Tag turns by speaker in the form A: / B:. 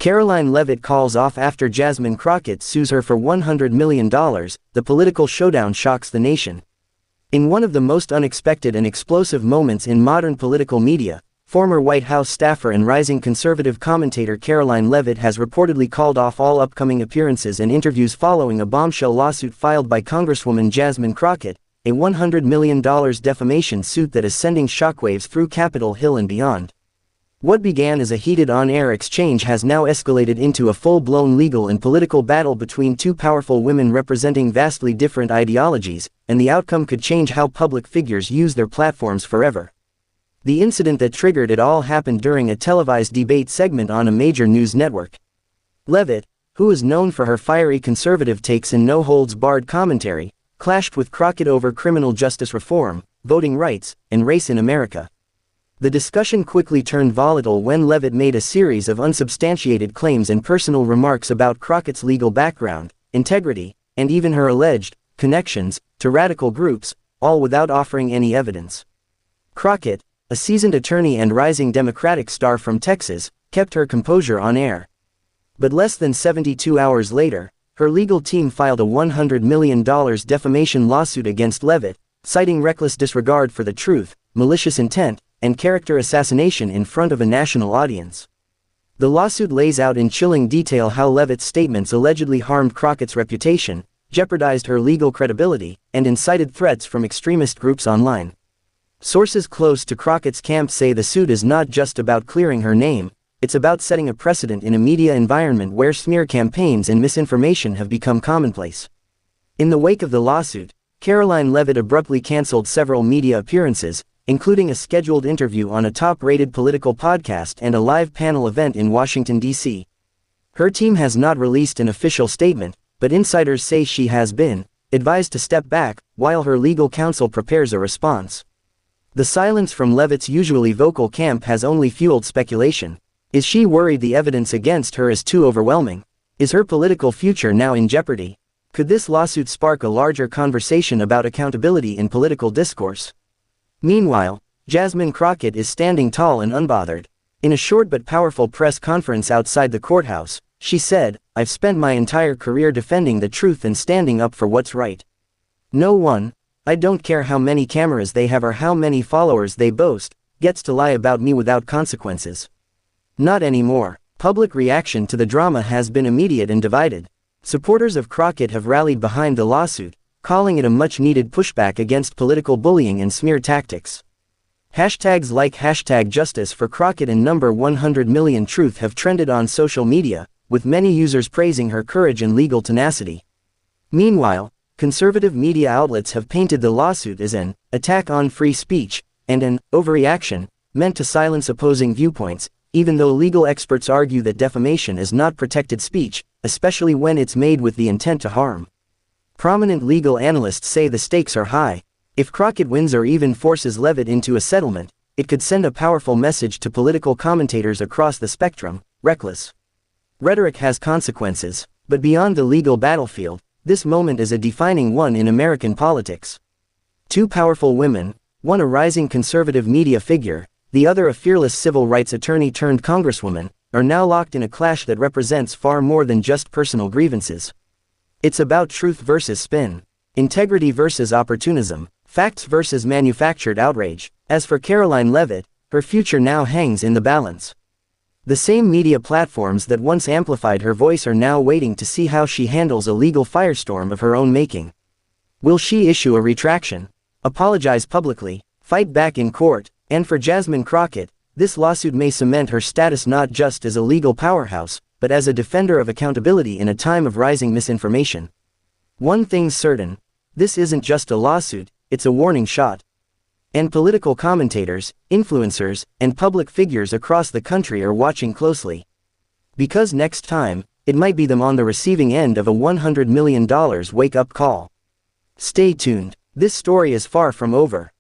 A: Karoline Leavitt calls off after Jasmine Crockett sues her for $100 million, the political showdown shocks the nation. In one of the most unexpected and explosive moments in modern political media, former White House staffer and rising conservative commentator Karoline Leavitt has reportedly called off all upcoming appearances and interviews following a bombshell lawsuit filed by Congresswoman Jasmine Crockett, a $100 million defamation suit that is sending shockwaves through Capitol Hill and beyond. What began as a heated on-air exchange has now escalated into a full-blown legal and political battle between two powerful women representing vastly different ideologies, and the outcome could change how public figures use their platforms forever. The incident that triggered it all happened during a televised debate segment on a major news network. Leavitt, who is known for her fiery conservative takes and no-holds-barred commentary, clashed with Crockett over criminal justice reform, voting rights, and race in America. The discussion quickly turned volatile when Leavitt made a series of unsubstantiated claims and personal remarks about Crockett's legal background, integrity, and even her alleged connections to radical groups, all without offering any evidence. Crockett, a seasoned attorney and rising Democratic star from Texas, kept her composure on air. But less than 72 hours later, her legal team filed a $100 million defamation lawsuit against Leavitt, citing reckless disregard for the truth, malicious intent, and character assassination in front of a national audience. The lawsuit lays out in chilling detail how Leavitt's statements allegedly harmed Crockett's reputation, jeopardized her legal credibility, and incited threats from extremist groups online. Sources close to Crockett's camp say the suit is not just about clearing her name, it's about setting a precedent in a media environment where smear campaigns and misinformation have become commonplace. In the wake of the lawsuit, Karoline Leavitt abruptly canceled several media appearances, including a scheduled interview on a top-rated political podcast and a live panel event in Washington, D.C. Her team has not released an official statement, but insiders say she has been advised to step back, while her legal counsel prepares a response. The silence from Leavitt's usually vocal camp has only fueled speculation. Is she worried the evidence against her is too overwhelming? Is her political future now in jeopardy? Could this lawsuit spark a larger conversation about accountability in political discourse? Meanwhile, Jasmine Crockett is standing tall and unbothered. In a short but powerful press conference outside the courthouse, she said, "I've spent my entire career defending the truth and standing up for what's right. No one, I don't care how many cameras they have or how many followers they boast, gets to lie about me without consequences. Not anymore." Public reaction to the drama has been immediate and divided. Supporters of Crockett have rallied behind the lawsuit, calling it a much-needed pushback against political bullying and smear tactics. Hashtags like #Justice for Crockett and #100 million Truth have trended on social media, with many users praising her courage and legal tenacity. Meanwhile, conservative media outlets have painted the lawsuit as an attack on free speech and an overreaction meant to silence opposing viewpoints, even though legal experts argue that defamation is not protected speech, especially when it's made with the intent to harm. Prominent legal analysts say the stakes are high. If Crockett wins or even forces Leavitt into a settlement, it could send a powerful message to political commentators across the spectrum: reckless rhetoric has consequences. But beyond the legal battlefield, this moment is a defining one in American politics. Two powerful women, one a rising conservative media figure, the other a fearless civil rights attorney turned congresswoman, are now locked in a clash that represents far more than just personal grievances. It's about truth versus spin, integrity versus opportunism, facts versus manufactured outrage. As for Karoline Leavitt, her future now hangs in the balance. The same media platforms that once amplified her voice are now waiting to see how she handles a legal firestorm of her own making. Will she issue a retraction, apologize publicly, fight back in court? And for Jasmine Crockett, this lawsuit may cement her status not just as a legal powerhouse, but as a defender of accountability in a time of rising misinformation. One thing's certain: this isn't just a lawsuit, it's a warning shot. And political commentators, influencers, and public figures across the country are watching closely. Because next time, it might be them on the receiving end of a $100 million wake-up call. Stay tuned. This story is far from over.